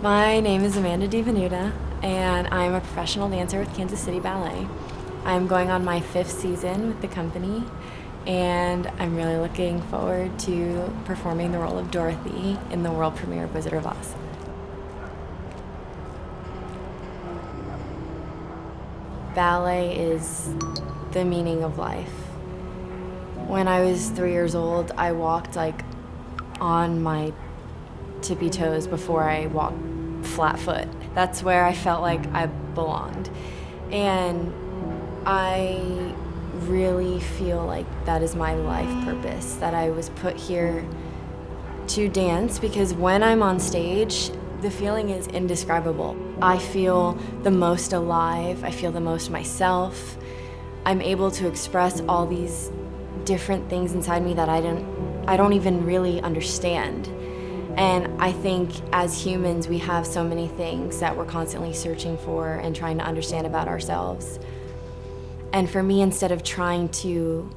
My name is Amanda Divenuta, and I'm a professional dancer with Kansas City Ballet. I'm going on my 5th season with the company, and I'm really looking forward to performing the role of Dorothy in the world premiere of Wizard of Oz. Ballet is the meaning of life. When I was 3 years old, I walked on my tippy toes before I walked flat foot. That's where I felt like I belonged. And I really feel like that is my life purpose, that I was put here to dance, because when I'm on stage, the feeling is indescribable. I feel the most alive, I feel the most myself. I'm able to express all these different things inside me that I don't even really understand. And I think as humans, we have so many things that we're constantly searching for and trying to understand about ourselves. And for me, instead of trying to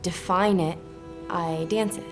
define it, I dance it.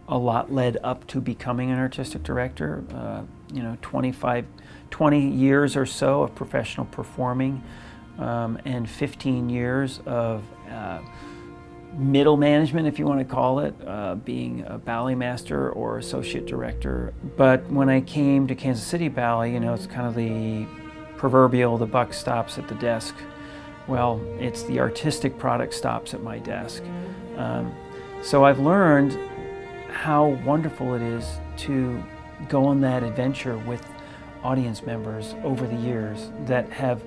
A lot led up to becoming an artistic director. 20 years or so of professional performing, and 15 years of middle management, if you want to call it, being a ballet master or associate director. But when I came to Kansas City Ballet, it's kind of the proverbial, the buck stops at the desk. Well, it's the artistic product stops at my desk. So I've learned how wonderful it is to go on that adventure with audience members over the years that have,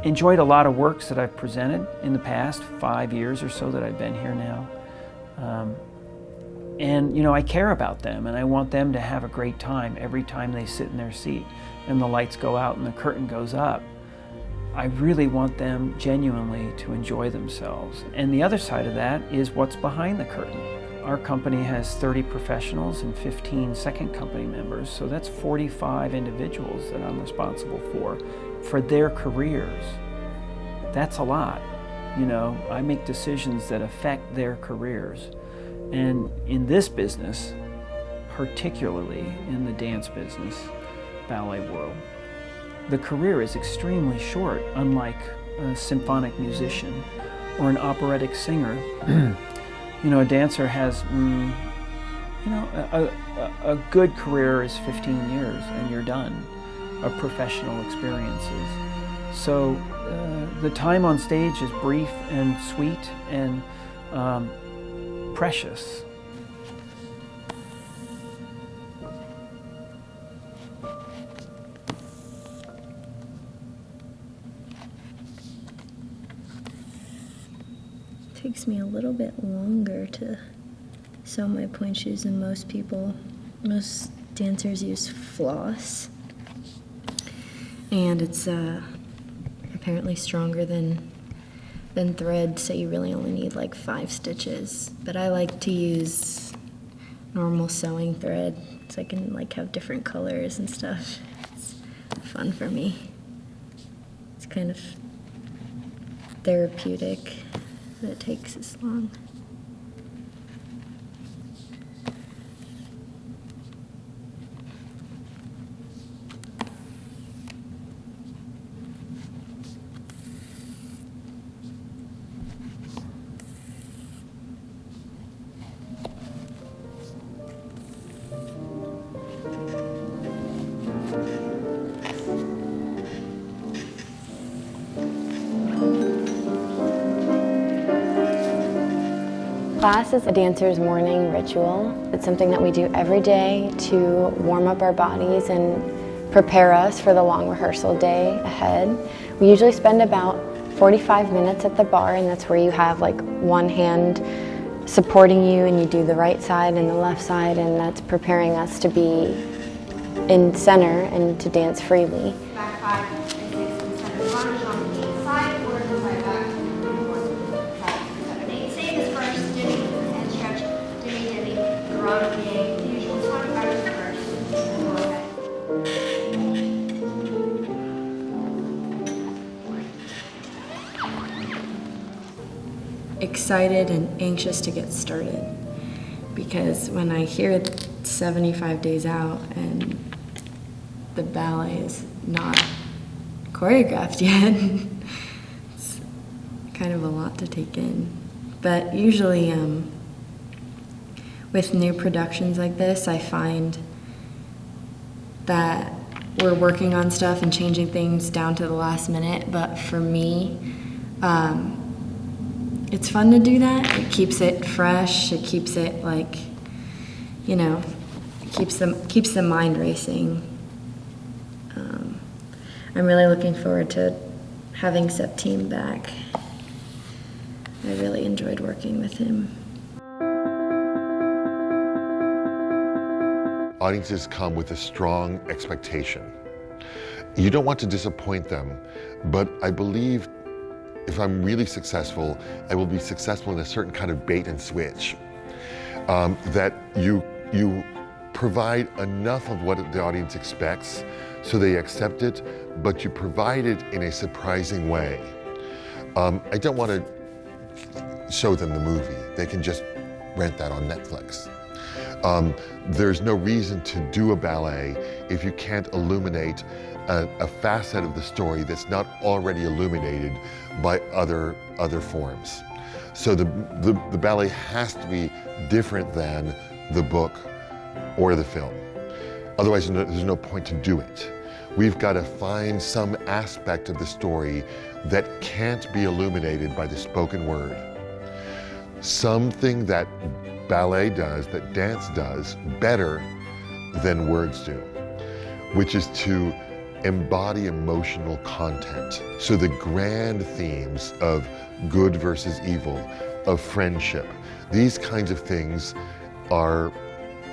enjoyed a lot of works that I've presented in the past 5 years or so that I've been here now. And I care about them, and I want them to have a great time every time they sit in their seat and the lights go out and the curtain goes up. I really want them genuinely to enjoy themselves. And the other side of that is what's behind the curtain. Our company has 30 professionals and 15 second company members, so that's 45 individuals that I'm responsible for their careers. that's a lot. You know, I make decisions that affect their careers. And in this business, particularly in the dance business, ballet world, the career is extremely short, unlike a symphonic musician or an operatic singer. You know, a dancer has, a good career is 15 years and you're done, of professional experiences. So the time on stage is brief and sweet and precious. It takes me a little bit longer to sew my pointe shoes than most people. Most dancers use floss, and it's apparently stronger than thread, so you really only need like 5 stitches. But I like to use normal sewing thread so I can like have different colors and stuff. It's fun for me. It's kind of therapeutic that it takes this long. Class is a dancer's morning ritual. It's something that we do every day to warm up our bodies and prepare us for the long rehearsal day ahead. We usually spend about 45 minutes at the bar, and that's where you have like one hand supporting you and you do the right side and the left side, and that's preparing us to be in center and to dance freely. Back 5 and 6 in center. Lunge on the side, or to side back, and forth, back to center. 8. Same as first, dimmy and stretch, dimmy, dimmy, garrote, pied, the usual 25 is first, and go ahead. Excited and anxious to get started, because when I hear 75 days out and the ballet is not choreographed yet, it's kind of a lot to take in. But usually with new productions like this, I find that we're working on stuff and changing things down to the last minute, but for me, it's fun to do that. It keeps it fresh. It keeps it like, keeps the mind racing. I'm really looking forward to having Septime back. I really enjoyed working with him. Audiences come with a strong expectation. You don't want to disappoint them, but I believe if I'm really successful, I will be successful in a certain kind of bait and switch. That you provide enough of what the audience expects so they accept it, but you provide it in a surprising way. I don't want to show them the movie. They can just rent that on Netflix. There's no reason to do a ballet if you can't illuminate a facet of the story that's not already illuminated by other forms. So the ballet has to be different than the book or the film. Otherwise, there's no point to do it. We've got to find some aspect of the story that can't be illuminated by the spoken word. Something that ballet does, that dance does, better than words do, which is to embody emotional content. So the grand themes of good versus evil, of friendship, these kinds of things are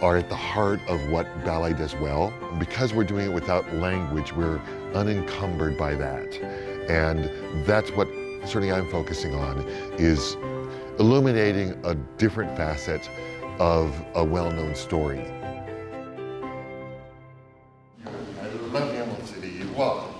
at the heart of what ballet does well. Because we're doing it without language, we're unencumbered by that. And that's what certainly I'm focusing on, is illuminating a different facet of a well-known story. I love Hamilton City. Wow.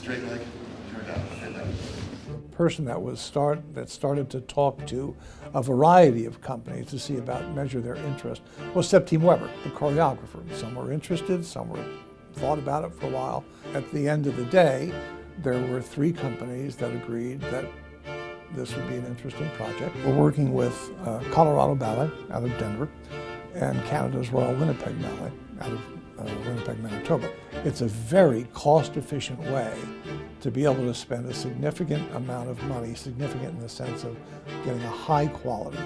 Straight leg, turn down, straight leg. Person that started to talk to a variety of companies to see about measure their interest was Septime Webre, the choreographer. Some were interested, some were thought about it for a while. At the end of the day, there were 3 companies that agreed that this would be an interesting project. We're working with Colorado Ballet out of Denver and Canada's Royal Winnipeg Ballet out of Winnipeg, Manitoba. It's a very cost-efficient way to be able to spend a significant amount of money, significant in the sense of getting a high-quality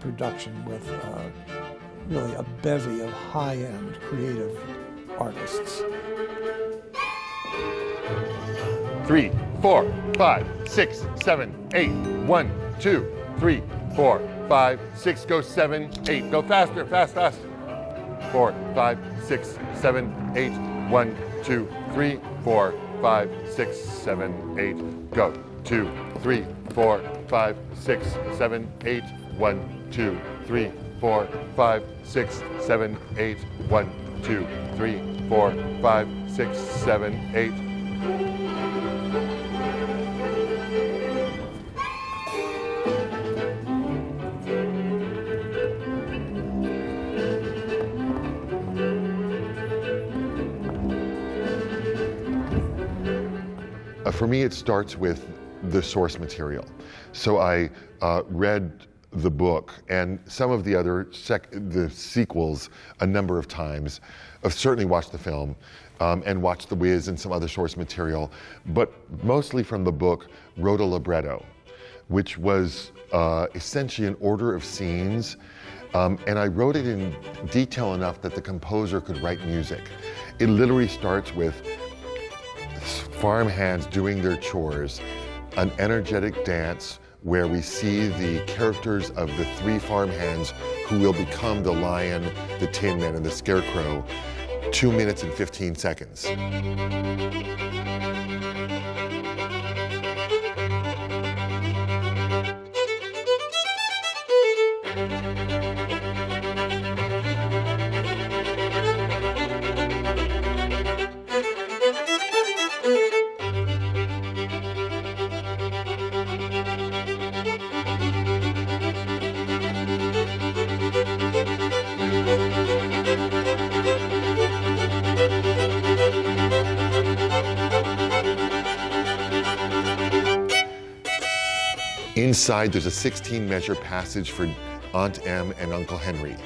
production with really a bevy of high-end creative artists. 3, 4, 5, 6, 7, 8. 1, 2, 3, 4, 5, 6. Go 7, 8. Go faster, fast, fast. 4, 5, 6, 7, 8. 1, 2, 3, 4, 5, 6, 7, 8. Go. 2, 3, 4, 5, 6, 7, 8. 1, 2, 3, 4, 5, 6, 7, 8. 1, 2, 3, 4, 5, 6, 7, 8. For me, it starts with the source material. So I read the book and some of the other the sequels a number of times. I've certainly watched the film and watched The Wiz and some other source material, but mostly from the book wrote a libretto, which was essentially an order of scenes. And I wrote it in detail enough that the composer could write music. It literally starts with farm hands doing their chores, an energetic dance where we see the characters of the 3 farm hands who will become the lion, the tin man, and the scarecrow, 2 minutes and 15 seconds. Inside, there's a 16-measure passage for Aunt Em and Uncle Henry.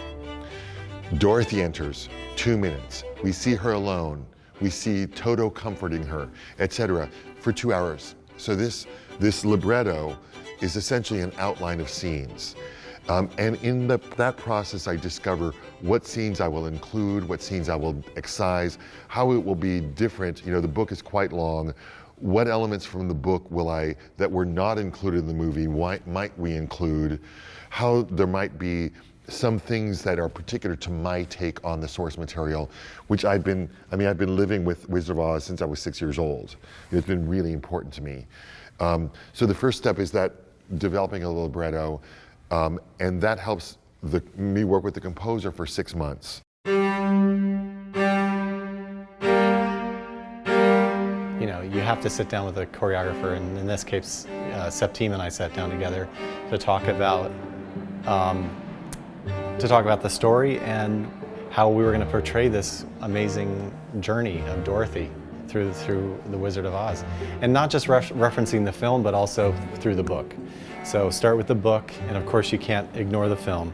Dorothy enters, 2 minutes. We see her alone. We see Toto comforting her, etc., for 2 hours. So this libretto is essentially an outline of scenes. And in that process, I discover what scenes I will include, what scenes I will excise, how it will be different. You know, the book is quite long. What elements from the book that were not included in the movie, might we include? How there might be some things that are particular to my take on the source material, which I've been living with Wizard of Oz since I was 6 years old. It's been really important to me. So the first step is that developing a libretto, and that helps me work with the composer for 6 months. You know, you have to sit down with a choreographer, and in this case, Septime and I sat down together to talk about the story and how we were going to portray this amazing journey of Dorothy through The Wizard of Oz, and not just referencing the film, but also through the book. So start with the book, and of course you can't ignore the film.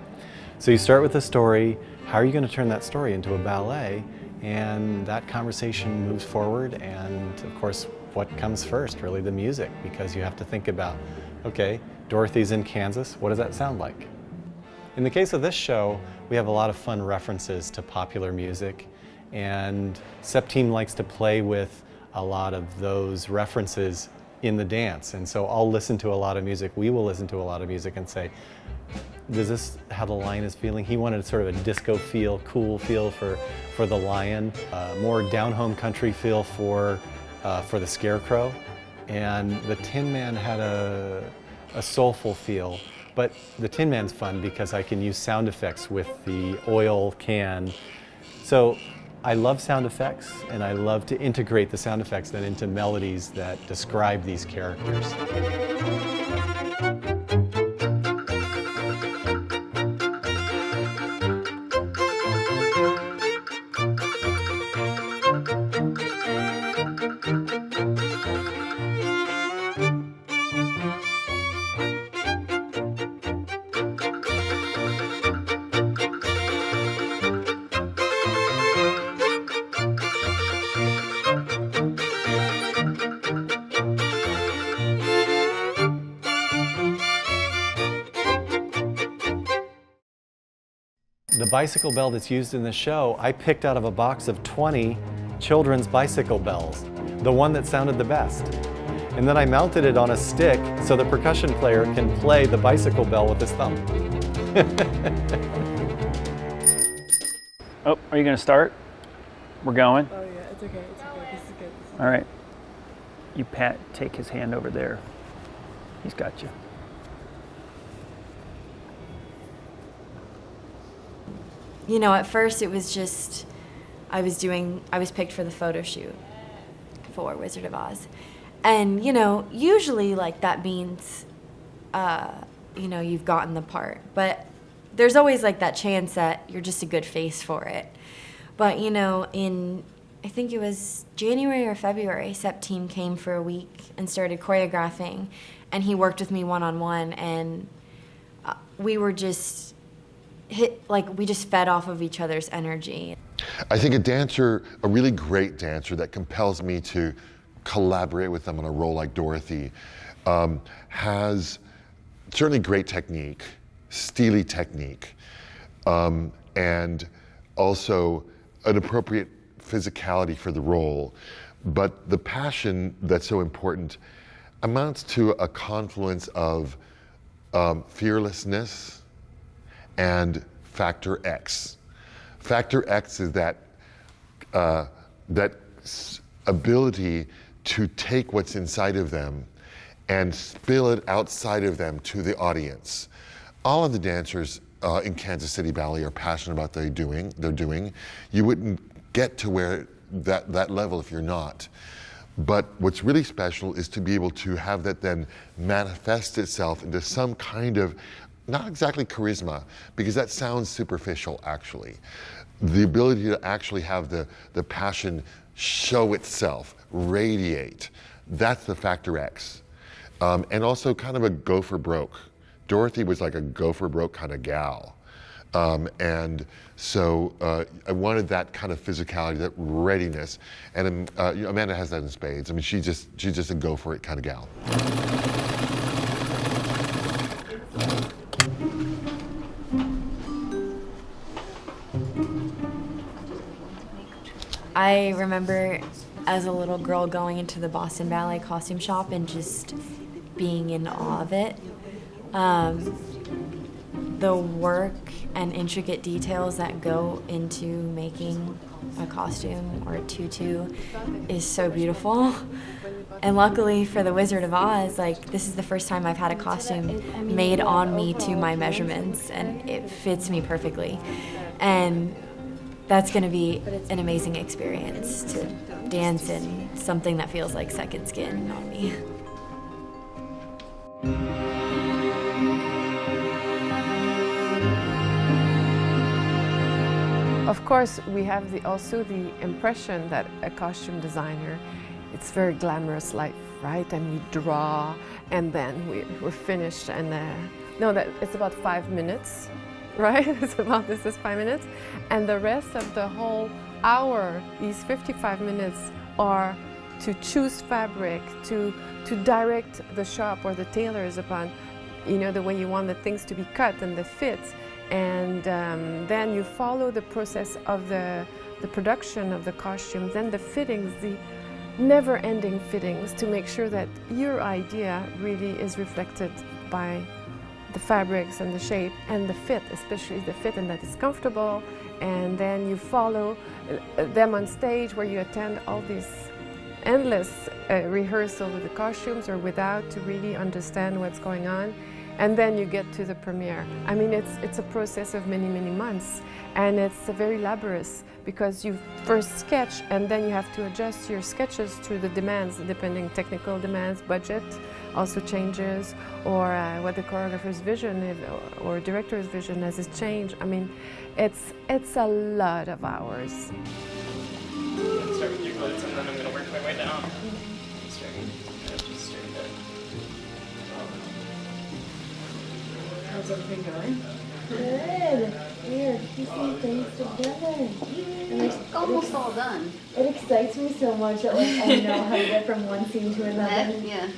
So you start with the story. How are you going to turn that story into a ballet? And that conversation moves forward, and of course, what comes first? Really the music, because you have to think about, okay, Dorothy's in Kansas, what does that sound like? In the case of this show, we have a lot of fun references to popular music, and Septime likes to play with a lot of those references in the dance. And so I'll listen to a lot of music, we will listen to a lot of music and say, is this how the lion is feeling? He wanted sort of a disco feel, cool feel for the lion, more down-home country feel for the scarecrow. And the Tin Man had a soulful feel. But the Tin Man's fun because I can use sound effects with the oil can. So I love sound effects, and I love to integrate the sound effects then into melodies that describe these characters. The bicycle bell that's used in the show, I picked out of a box of 20 children's bicycle bells, the one that sounded the best. And then I mounted it on a stick so the percussion player can play the bicycle bell with his thumb. Oh, are you going to start? We're going? Oh yeah, it's okay, it's okay. This is good. This is All right. You take his hand over there. He's got you. You know, at first it was just, I was picked for the photo shoot for Wizard of Oz. And, you know, usually like that means, you know, you've gotten the part. But there's always like that chance that you're just a good face for it. But, you know, I think it was January or February, Septime came for a week and started choreographing. And he worked with me one-on-one, and we were just, we just fed off of each other's energy. I think a really great dancer that compels me to collaborate with them on a role like Dorothy has certainly great technique, steely technique, and also an appropriate physicality for the role. But the passion that's so important amounts to a confluence of fearlessness and factor X. Factor X is that ability to take what's inside of them and spill it outside of them to the audience. All of the dancers in Kansas City Ballet are passionate about what they're doing. You wouldn't get to where that level if you're not. But what's really special is to be able to have that then manifest itself into some kind of, not exactly charisma, because that sounds superficial actually. The ability to actually have the passion show itself, radiate, that's the factor X. And also kind of a go for broke. Dorothy was like a go for broke kind of gal. And so I wanted that kind of physicality, that readiness. And you know, Amanda has that in spades. I mean, she's just a go for it kind of gal. I remember as a little girl going into the Boston Ballet costume shop and just being in awe of it. The work and intricate details that go into making a costume or a tutu is so beautiful. And luckily for the Wizard of Oz, like, this is the first time I've had a costume made on me to my measurements, and it fits me perfectly. And that's going to be an amazing experience to dance in something that feels like second skin on me. Of course, we have also the impression that a costume designer, it's very glamorous life, right? And we draw, and then we're finished, and no, that it's about 5 minutes, right? This is 5 minutes, and the rest of the whole hour, these 55 minutes, are to choose fabric, to direct the shop or the tailors upon, you know, the way you want the things to be cut and the fits. And then you follow the process of the production of the costumes and the fittings, the never-ending fittings, to make sure that your idea really is reflected by the fabrics and the shape and the fit, especially the fit, and that is comfortable. And then you follow them on stage, where you attend all these endless rehearsals with the costumes or without, to really understand what's going on. and then you get to the premiere. I mean, it's a process of many, many months, and it's very laborious because you first sketch and then you have to adjust your sketches to the demands, depending technical demands, budget also changes, or what the choreographer's vision or director's vision has changed. I mean, it's a lot of hours. Let's start with your glutes, and then I'm going to work my way down. Just straight there. How's everything going? Good. We're piecing things together. And It's almost all done. it excites me so much that like I know how to get from one scene to another. Yeah.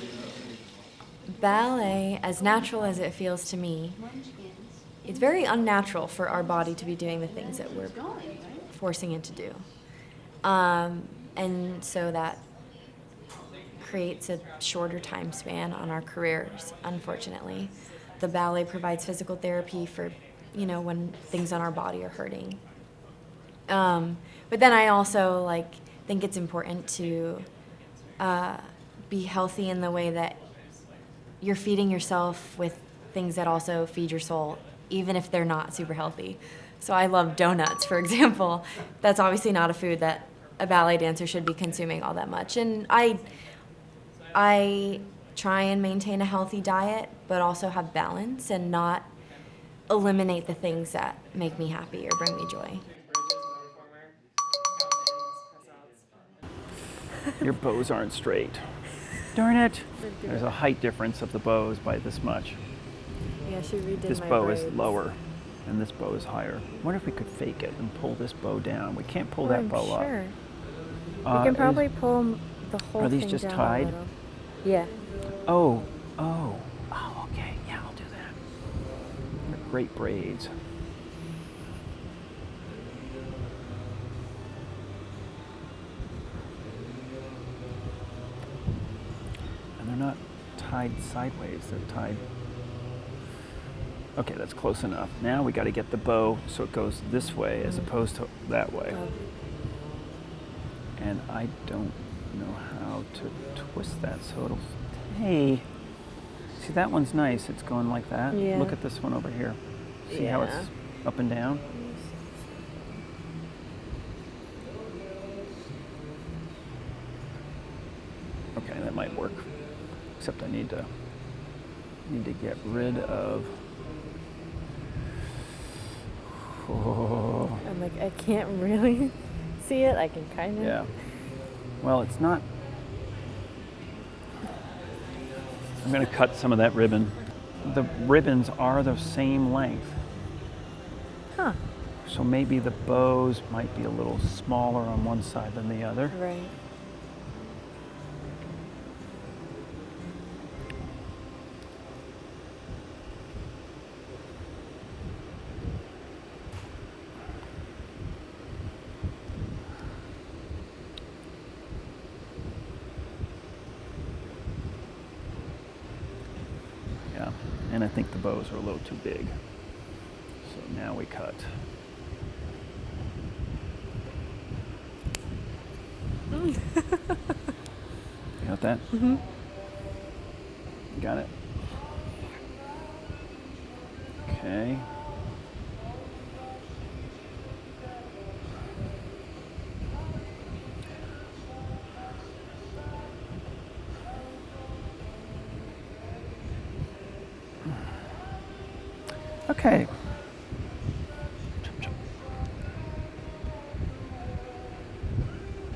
Ballet, as natural as it feels to me, it's very unnatural for our body to be doing the things that we're forcing it to do. And so that creates a shorter time span on our careers, unfortunately. The ballet provides physical therapy for, when things on our body are hurting. But then I also think it's important to be healthy in the way that you're feeding yourself with things that also feed your soul, even if they're not super healthy. So I love donuts, for example. That's obviously not a food that a ballet dancer should be consuming all that much. And I try and maintain a healthy diet, but also have balance and not eliminate the things that make me happy or bring me joy. Your bows aren't straight. Darn it. There's a height difference of the bows by this much. Yeah, she redid This my bow braids. is lower and this bow is higher. I wonder if we could fake it and pull this bow down. We can't pull that bow up. Sure. We can probably pull the whole Are these thing just down tied? a little. Yeah. Oh, okay. Yeah, I'll do that. They're great braids. And they're not tied sideways, they're tied. Okay, that's close enough. Now we got to get the bow so it goes this way as opposed to that way. And I don't know how to twist that so it'll stay. See, that one's nice. It's going like that. Yeah. Look at this one over here. See how Yeah. it's up and down? Okay, that might work. Except I need to get rid of. Oh. I'm like, I can't really see it. I can kind of. Yeah. Well, it's not. I'm going to cut some of that ribbon. The ribbons are the same length. Huh. So maybe the bows might be a little smaller on one side than the other. Right. Yeah. And I think the bows are a little too big. So now we cut. You got that? Mm-hmm. Got it. Okay. Okay.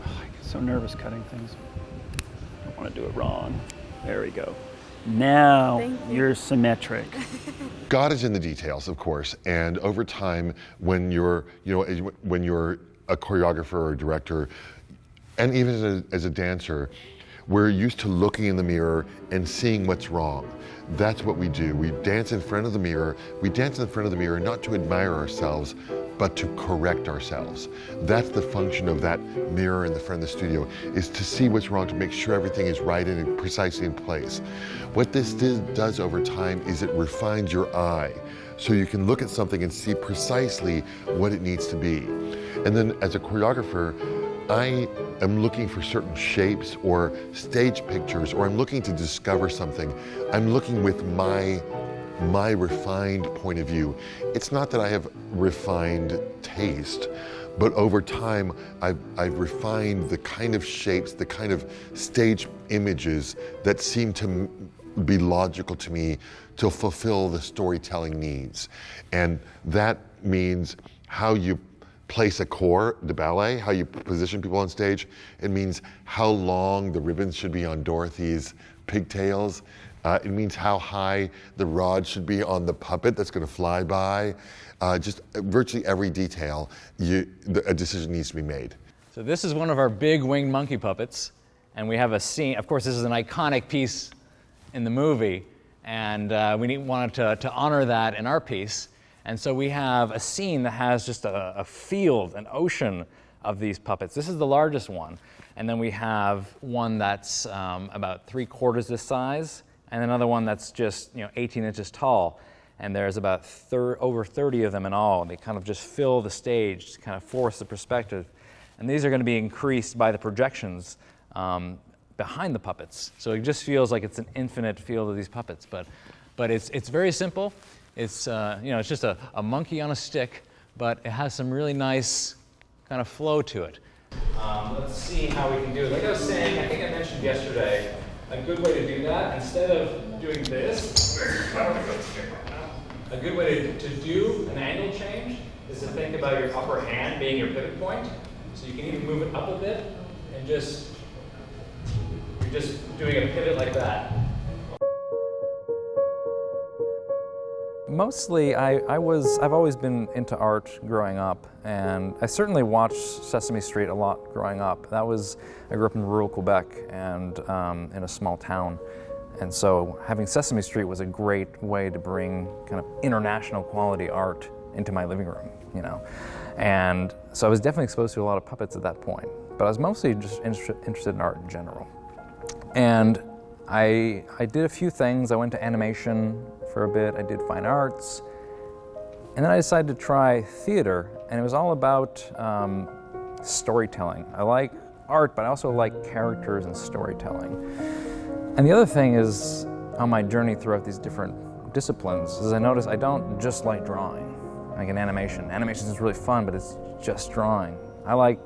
Oh, I get so nervous cutting things. I don't want to do it wrong. There we go. Now you're symmetric. God is in the details, of course, and over time, when you're a choreographer or a director, and even as a dancer, we're used to looking in the mirror and seeing what's wrong. That's what we do. We dance in front of the mirror. We dance in front of the mirror not to admire ourselves, but to correct ourselves. That's the function of that mirror in the front of the studio, is to see what's wrong, to make sure everything is right and precisely in place. What this does over time is it refines your eye, so you can look at something and see precisely what it needs to be. And then as a choreographer, I am looking for certain shapes or stage pictures, or I'm looking to discover something. I'm looking with my my refined point of view. It's not that I have refined taste, but over time, I've refined the kind of shapes, the kind of stage images that seem to be logical to me to fulfill the storytelling needs. And that means how you place a corps de ballet, how you position people on stage. It means how long the ribbons should be on Dorothy's pigtails. It means how high the rod should be on the puppet that's going to fly by. Just virtually every detail, a decision needs to be made. So this is one of our big winged monkey puppets, and we have a scene. Of course, this is an iconic piece in the movie, and we wanted to honor that in our piece. And so we have a scene that has just a field, an ocean of these puppets. This is the largest one. And then we have one that's about 3/4 this size, and another one that's just 18 inches tall. And there's about over 30 of them in all. They kind of just fill the stage to kind of force the perspective. And these are going to be increased by the projections behind the puppets. So it just feels like it's an infinite field of these puppets. But it's very simple. It's it's just a monkey on a stick, but it has some really nice kind of flow to it. Let's see how we can do it. Like I was saying, I think I mentioned yesterday, a good way to do that, instead of doing this, a good way to do an angle change is to think about your upper hand being your pivot point. So you can even move it up a bit and you're just doing a pivot like that. Mostly, I've always been into art growing up, and I certainly watched Sesame Street a lot growing up. I grew up in rural Quebec and in a small town, and so having Sesame Street was a great way to bring kind of international quality art into my living room, And so I was definitely exposed to a lot of puppets at that point, but I was mostly just interested in art in general. And I did a few things. I went to animation for a bit. I did fine arts. And then I decided to try theater, and it was all about storytelling. I like art, but I also like characters and storytelling. And the other thing is, on my journey throughout these different disciplines, is I noticed I don't just like drawing, like in animation. Animation is really fun, but it's just drawing. I like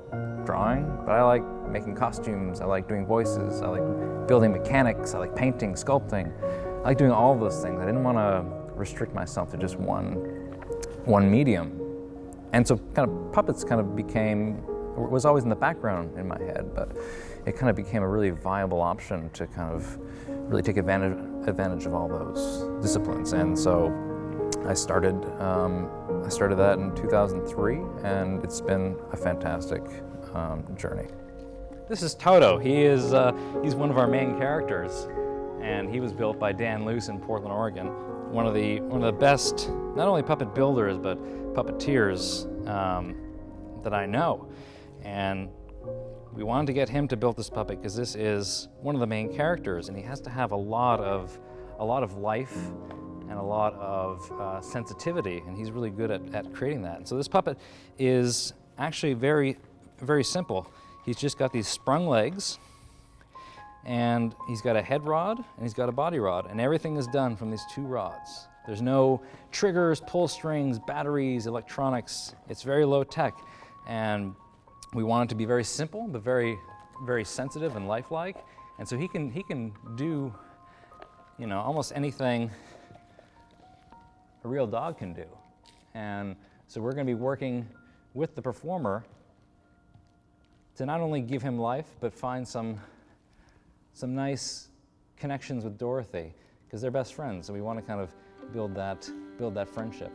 drawing, but I like making costumes, I like doing voices, I like building mechanics, I like painting, sculpting. I like doing all of those things. I didn't want to restrict myself to just one medium. And so kind of puppets kind of was always in the background in my head, but it kind of became a really viable option to kind of really take advantage of all those disciplines. And so I started that in 2003, and it's been a fantastic journey. This is Toto. He's one of our main characters, and he was built by Dan Luce in Portland, Oregon. One of the best, not only puppet builders but puppeteers that I know. And we wanted to get him to build this puppet because this is one of the main characters, and he has to have a lot of life and a lot of sensitivity, and he's really good at creating that. And so this puppet is actually very, very simple. He's just got these sprung legs, and he's got a head rod, and he's got a body rod, and everything is done from these two rods. There's no triggers, pull strings, batteries, electronics. It's very low tech, and we want it to be very simple, but very, very sensitive and lifelike. And so he can do, almost anything a real dog can do. And so we're going to be working with the performer to not only give him life, but find some nice connections with Dorothy, because they're best friends, and we want to kind of build that friendship.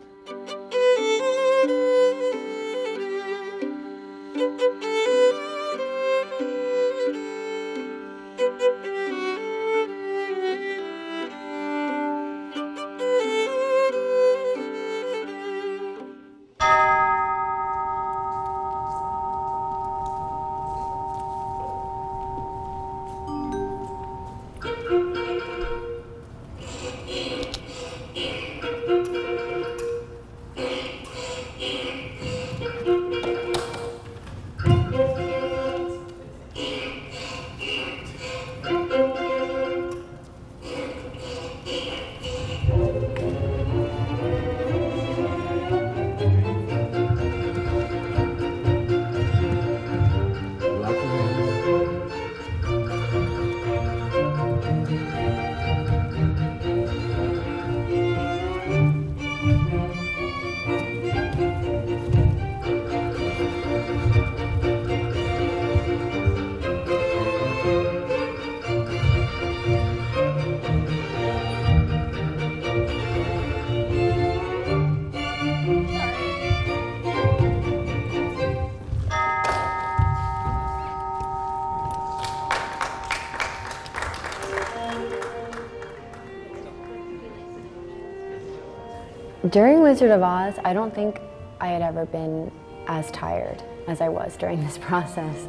During Wizard of Oz, I don't think I had ever been as tired as I was during this process.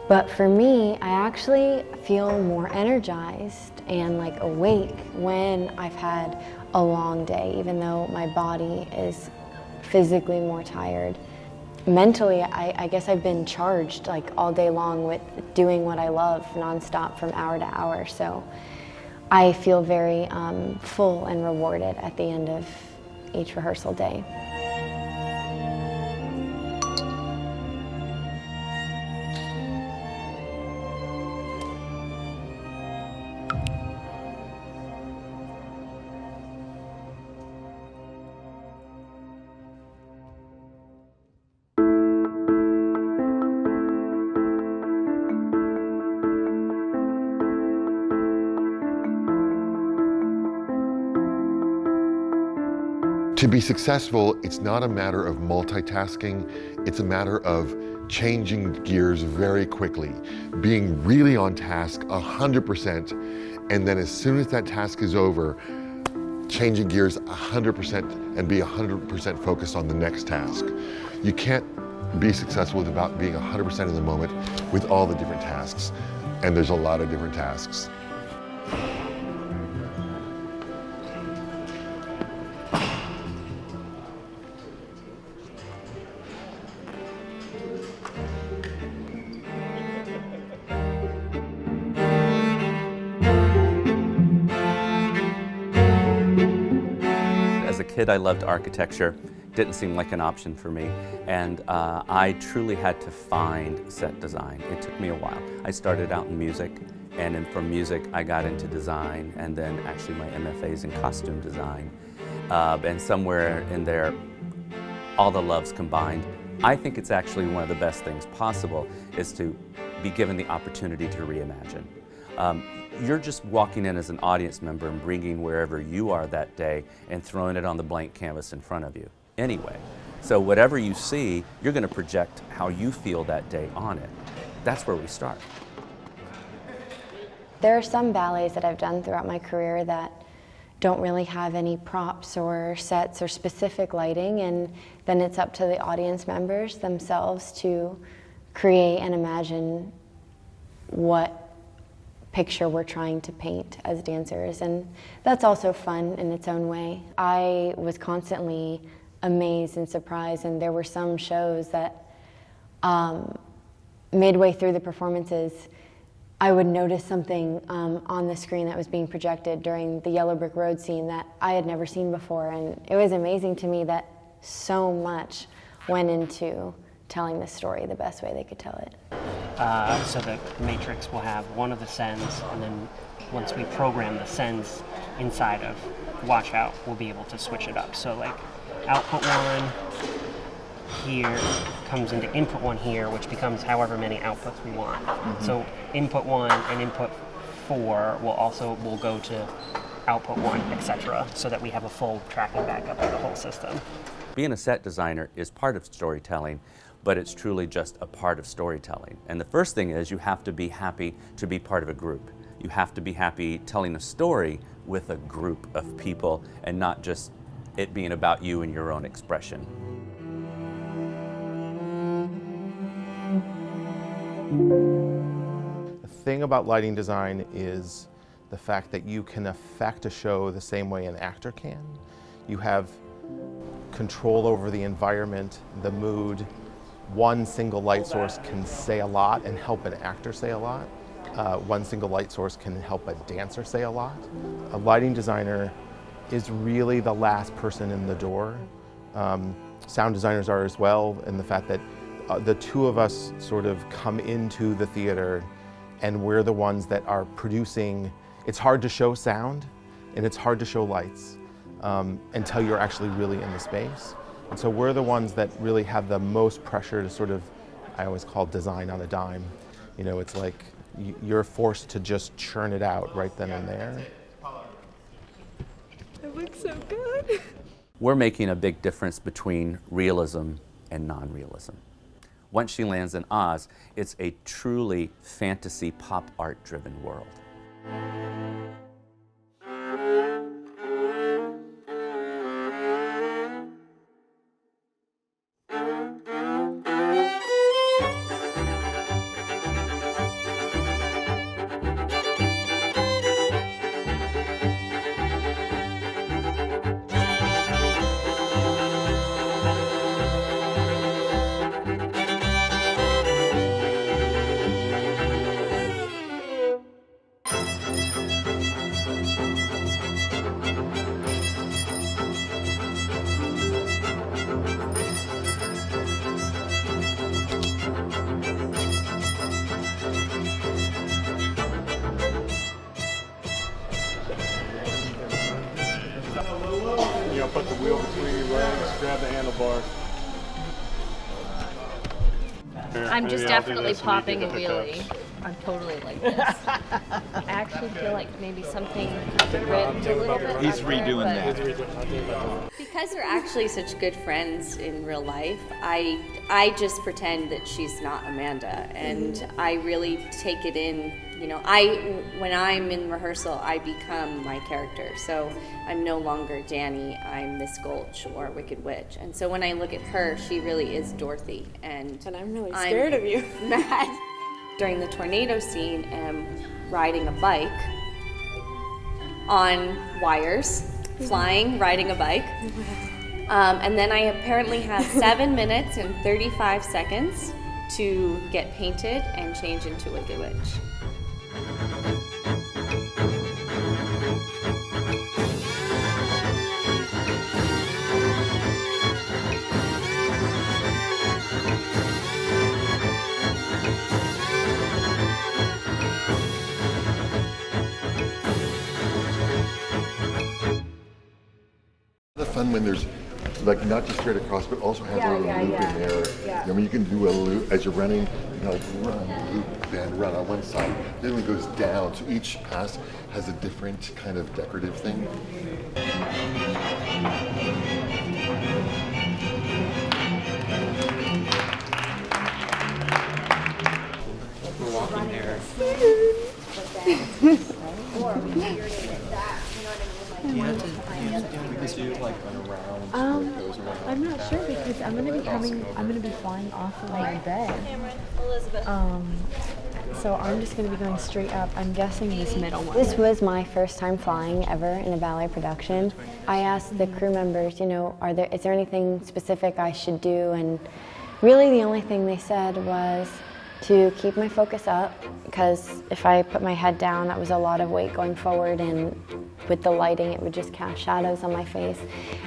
But for me, I actually feel more energized and like awake when I've had a long day, even though my body is physically more tired. Mentally, I guess I've been charged like all day long with doing what I love nonstop from hour to hour. So I feel very full and rewarded at the end of each rehearsal day. To be successful, it's not a matter of multitasking, it's a matter of changing gears very quickly, being really on task 100%, and then as soon as that task is over, changing gears 100% and be 100% focused on the next task. You can't be successful without being 100% in the moment with all the different tasks, and there's a lot of different tasks. As a kid, I loved architecture. Didn't seem like an option for me, and I truly had to find set design. It took me a while. I started out in music, and then from music I got into design, and then actually my MFA's in costume design. And somewhere in there, all the loves combined. I think it's actually one of the best things possible is to be given the opportunity to reimagine. You're just walking in as an audience member and bringing wherever you are that day and throwing it on the blank canvas in front of you anyway. So whatever you see, you're going to project how you feel that day on it. That's where we start. There are some ballets that I've done throughout my career that don't really have any props or sets or specific lighting, and then it's up to the audience members themselves to create and imagine what picture we're trying to paint as dancers, and that's also fun in its own way. I was constantly amazed and surprised, and there were some shows that midway through the performances I would notice something on the screen that was being projected during the Yellow Brick Road scene that I had never seen before, and it was amazing to me that so much went into telling the story the best way they could tell it. So the matrix will have one of the sends, and then once we program the sends inside of Watch Out, we'll be able to switch it up. So like output 1 here comes into input 1 here, which becomes however many outputs we want. Mm-hmm. So input 1 and input 4 will go to output 1, etc., so that we have a full tracking backup of the whole system. Being a set designer is part of storytelling, but it's truly just a part of storytelling. And the first thing is you have to be happy to be part of a group. You have to be happy telling a story with a group of people and not just it being about you and your own expression. The thing about lighting design is the fact that you can affect a show the same way an actor can. You have control over the environment, the mood. One single light source can say a lot and help an actor say a lot. One single light source can help a dancer say a lot. A lighting designer is really the last person in the door. Sound designers are as well, in the fact that the two of us sort of come into the theater and we're the ones that are producing. It's hard to show sound and it's hard to show lights until you're actually really in the space. And so we're the ones that really have the most pressure to sort of, I always call design on a dime, You know, it's like you're forced to just churn it out right then and there. It looks so good. We're making a big difference between realism and non-realism. Once she lands in Oz, it's a truly fantasy pop art driven world. Put the wheel between your legs, grab the handlebar. I'm just definitely popping a wheelie. I'm totally like this. I actually feel like maybe something ripped a little bit. He's redoing that. Because we're actually such good friends in real life, I just pretend that she's not Amanda, and I really take it in. You know, when I'm in rehearsal, I become my character. So I'm no longer Danny, I'm Miss Gulch or Wicked Witch. And so when I look at her, she really is Dorothy. And I'm really scared of you. Mad. During the tornado scene, I'm riding a bike on wires, flying, riding a bike. And then I apparently have 7 minutes and 35 seconds to get painted and change into Wicked Witch. Fun when there's like not just straight across, but also has a little loop in there. Yeah. I mean, you can do a loop as you're running. You know, like run, loop, bend, run on one side. Then it goes down. So each pass has a different kind of decorative thing. We're walking here. I'm not sure because I'm gonna be flying off of my bed. So I'm just gonna be going straight up. I'm guessing this middle one. This was my first time flying ever in a ballet production. I asked the crew members, you know, is there anything specific I should do? And really the only thing they said was to keep my focus up, because if I put my head down, that was a lot of weight going forward, and with the lighting it would just cast shadows on my face.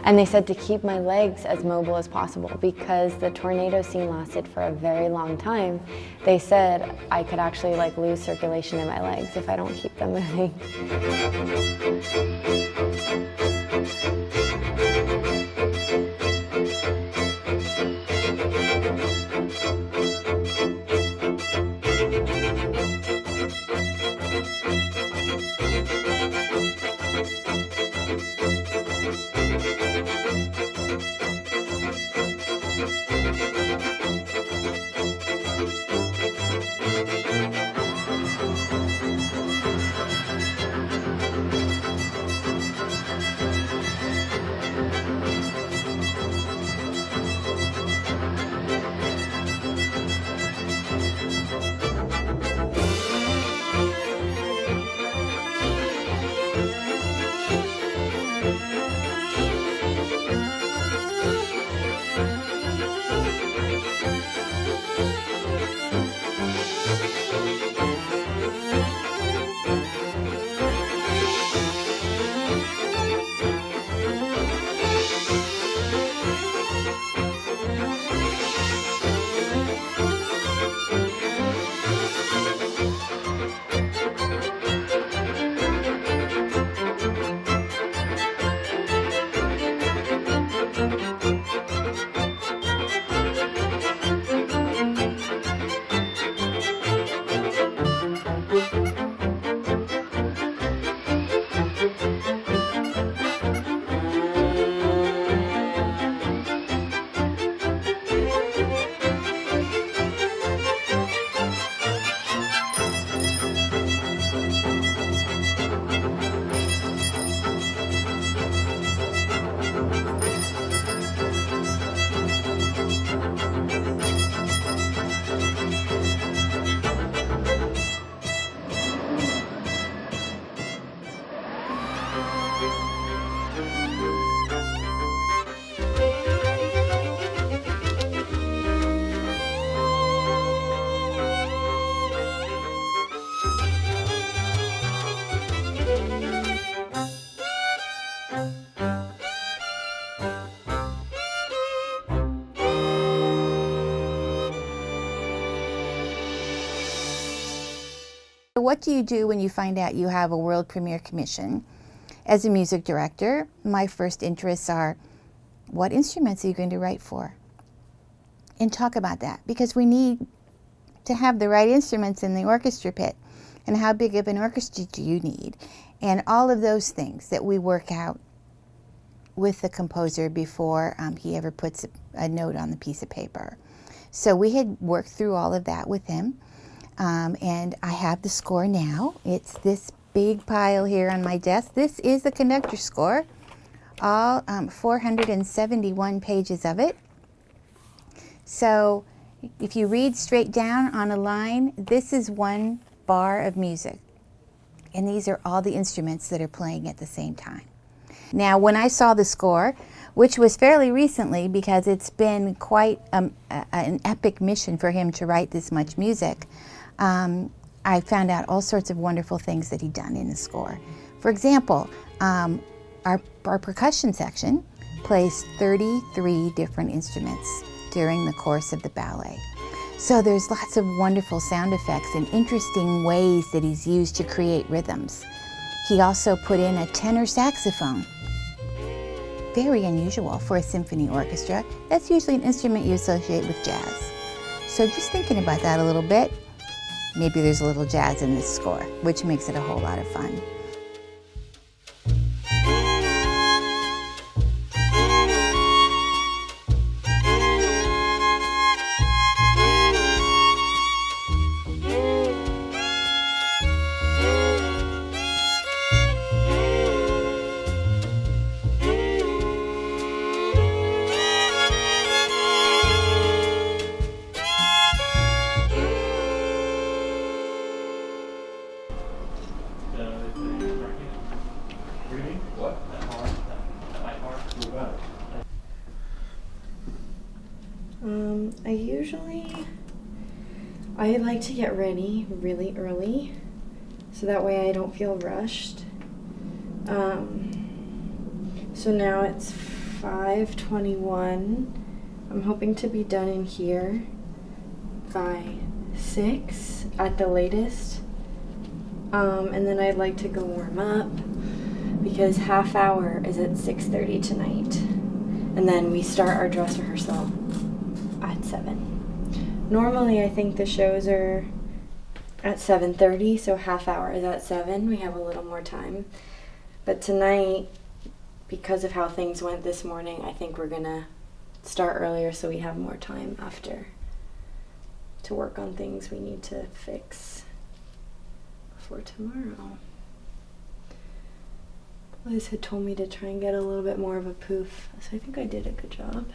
And they said to keep my legs as mobile as possible, because the tornado scene lasted for a very long time. They said I could actually like lose circulation in my legs if I don't keep them moving. What do you do when you find out you have a world premiere commission? As a music director, my first interests are, what instruments are you going to write for? And talk about that, because we need to have the right instruments in the orchestra pit. And how big of an orchestra do you need? And all of those things that we work out with the composer before he ever puts a note on the piece of paper. So we had worked through all of that with him. And I have the score now. It's this big pile here on my desk. This is the conductor score, all 471 pages of it. So if you read straight down on a line, this is one bar of music. And these are all the instruments that are playing at the same time. Now, when I saw the score, which was fairly recently because it's been quite an epic mission for him to write this much music, I found out all sorts of wonderful things that he'd done in the score. For example, our percussion section plays 33 different instruments during the course of the ballet. So there's lots of wonderful sound effects and interesting ways that he's used to create rhythms. He also put in a tenor saxophone. Very unusual for a symphony orchestra. That's usually an instrument you associate with jazz. So just thinking about that a little bit, maybe there's a little jazz in this score, which makes it a whole lot of fun. I like to get ready really early, so that way I don't feel rushed. So now it's 5:21. I'm hoping to be done in here by 6 at the latest. And then I'd like to go warm up because half hour is at 6:30 tonight. And then we start our dress rehearsal at 7. Normally, I think the shows are at 7:30, so half hour is at 7. We have a little more time. But tonight, because of how things went this morning, I think we're gonna start earlier so we have more time after to work on things we need to fix for tomorrow. Liz had told me to try and get a little bit more of a poof, so I think I did a good job.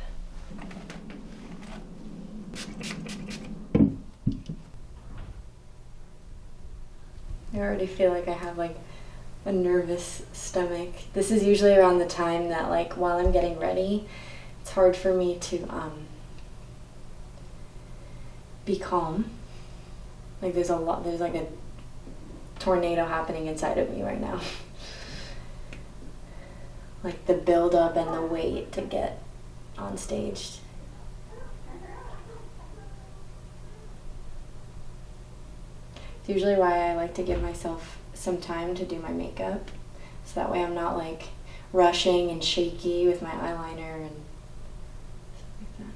I already feel like I have like a nervous stomach. This is usually around the time that like while I'm getting ready, it's hard for me to be calm. Like there's like a tornado happening inside of me right now. Like the build up and the wait to get on stage. It's usually why I like to give myself some time to do my makeup, so that way I'm not like rushing and shaky with my eyeliner and stuff like that.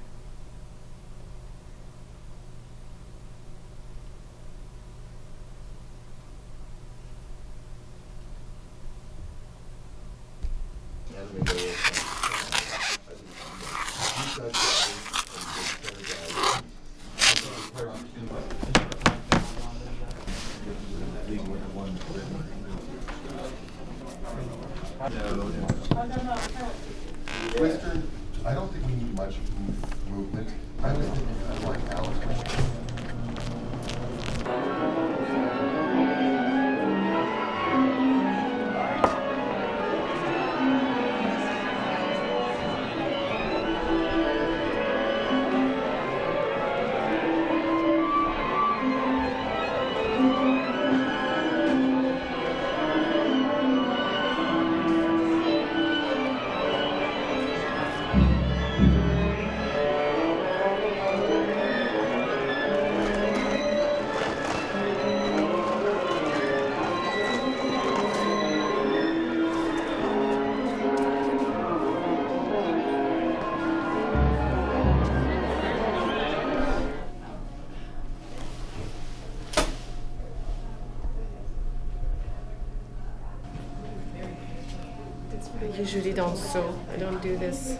I usually don't sew. I don't do this.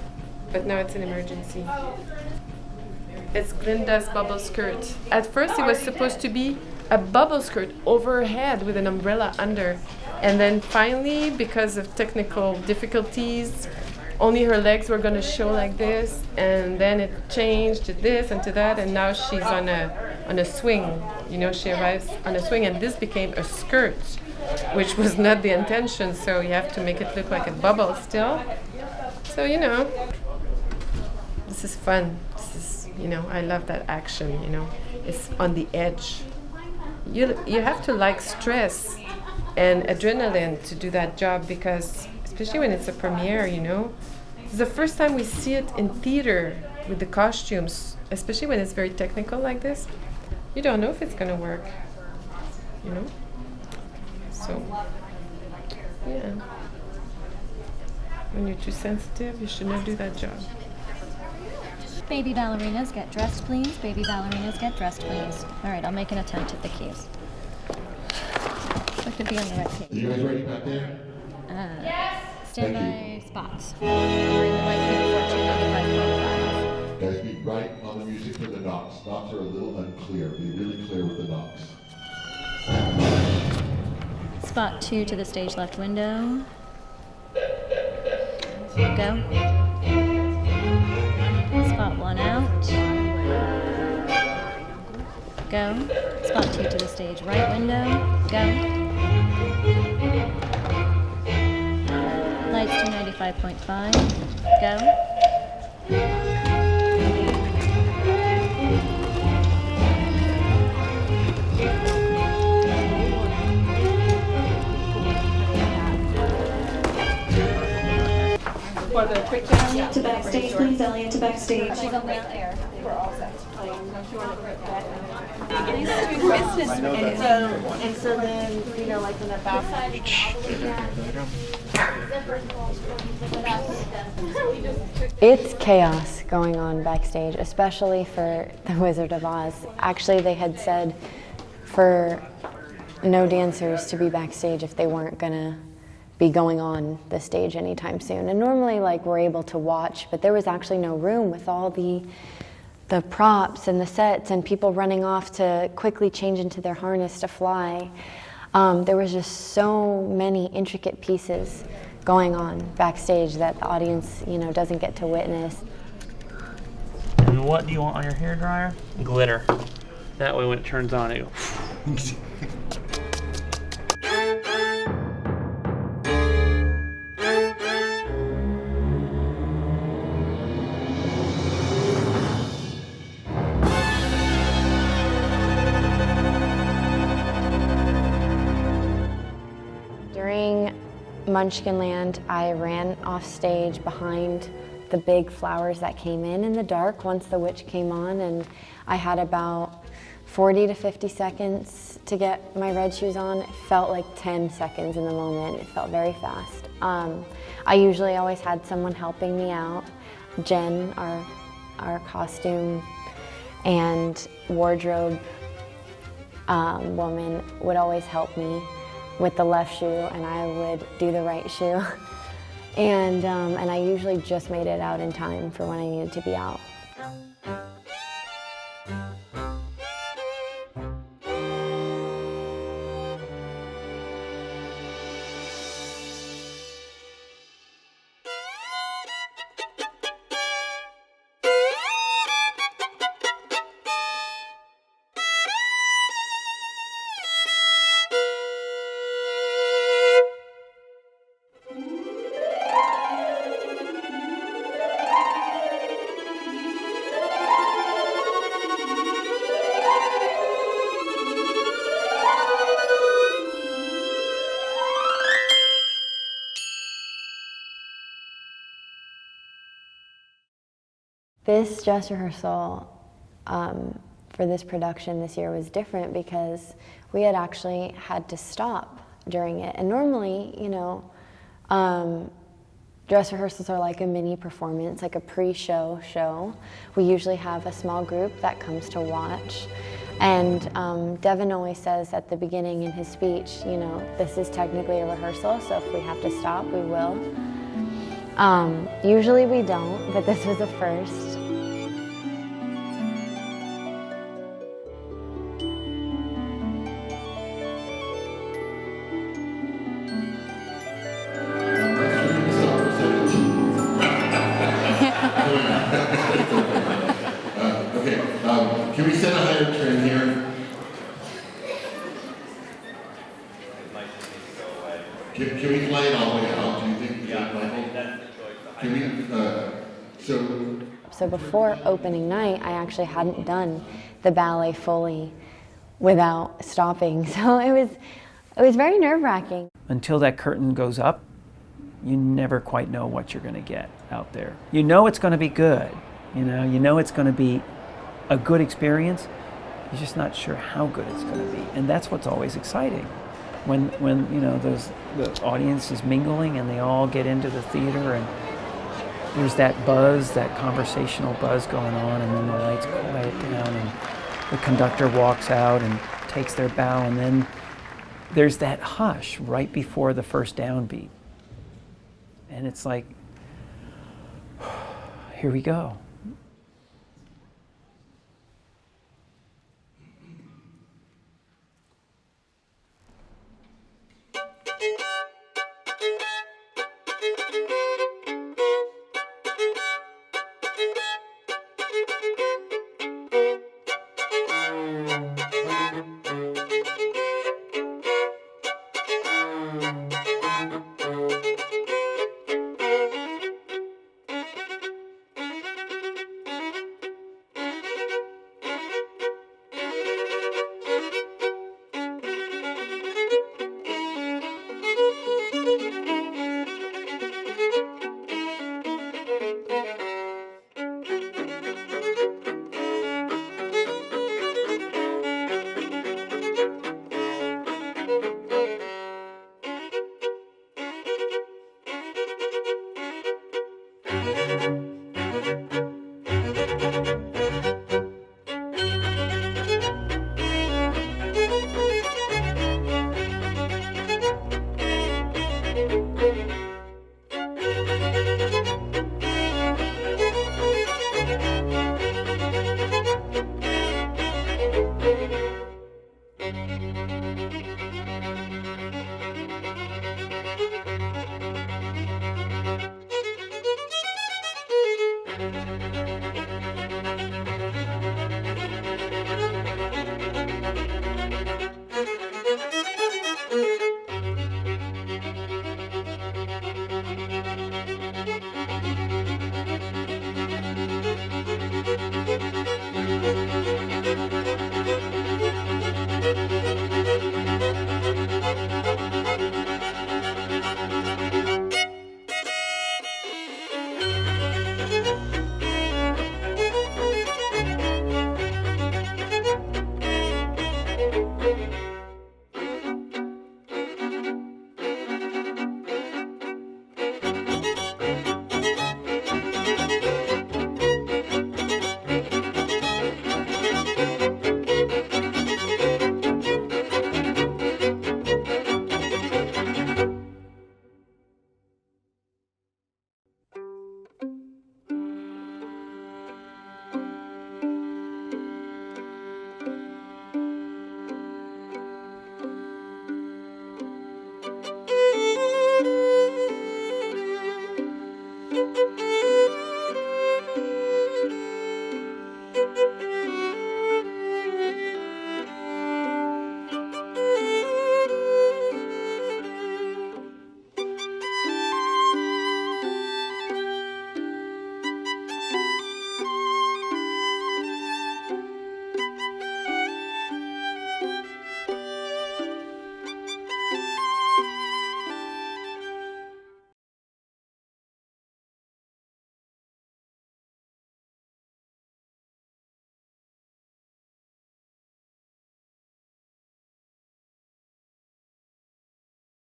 But now it's an emergency. It's Glinda's bubble skirt. At first it was supposed to be a bubble skirt over her head with an umbrella under. And then finally, because of technical difficulties, only her legs were going to show like this. And then it changed to this and to that. And now she's on a swing. You know, she arrives on a swing. And this became a skirt, which was not the intention. So you have to make it look like a bubble still. So, you know, this is fun. This is, you know, I love that action, you know. It's on the edge. You have to like stress and adrenaline to do that job because, especially when it's a premiere, you know. It's the first time we see it in theater with the costumes, especially when it's very technical like this. You don't know if it's going to work, you know. So, yeah. When you're too sensitive, you should not do that job. Baby ballerinas, get dressed, please. Baby ballerinas, get dressed, please. All right, I'll make an attempt at the cues. Look to be on the right page. Are you guys ready back there? Yes. Standby spots. We're in the right page for 295.5. Guys, be right on the music for the knocks. Knocks are a little unclear. Be really clear with the knocks. Spot 2 to the stage left window. Go. Spot 1 out. Go. Spot 2 to the stage right window. Go. Lights 295.5. Go. For the quick Elliot to backstage, please. Elliot to backstage. She's on the air. We're all set. And so then, you know, like in the back. It's chaos going on backstage, especially for The Wizard of Oz. Actually, they had said for no dancers to be backstage if they weren't gonna be going on the stage anytime soon. And normally, like, we're able to watch, but there was actually no room with all the props and the sets and people running off to quickly change into their harness to fly. There was just so many intricate pieces going on backstage that the audience, you know, doesn't get to witness. And what do you want on your hairdryer? Glitter. That way when it turns on, it goes. During Munchkinland, I ran off stage behind the big flowers that came in the dark once the witch came on, and I had about 40 to 50 seconds to get my red shoes on. It felt like 10 seconds in the moment. It felt very fast. I usually always had someone helping me out. Jen, our costume and wardrobe woman, would always help me with the left shoe, and I would do the right shoe. And I usually just made it out in time for when I needed to be out. This dress rehearsal for this production this year was different because we had actually had to stop during it. And normally, you know, dress rehearsals are like a mini performance, like a pre-show show. We usually have a small group that comes to watch. And Devon always says at the beginning in his speech, you know, this is technically a rehearsal, so if we have to stop, we will. Usually we don't, but this was a first. Can we set a higher trim here? Can we play it all the way out, do you think? Yeah, Michael? Can we, So before opening night, I actually hadn't done the ballet fully without stopping. So it was very nerve-wracking. Until that curtain goes up, you never quite know what you're going to get out there. You know it's going to be good. You know it's going to be a good experience. You're just not sure how good it's going to be. And that's what's always exciting. When the audience is mingling and they all get into the theater and there's that buzz, that conversational buzz going on, and then the lights quiet down and the conductor walks out and takes their bow, and then there's that hush right before the first downbeat. And it's like, here we go.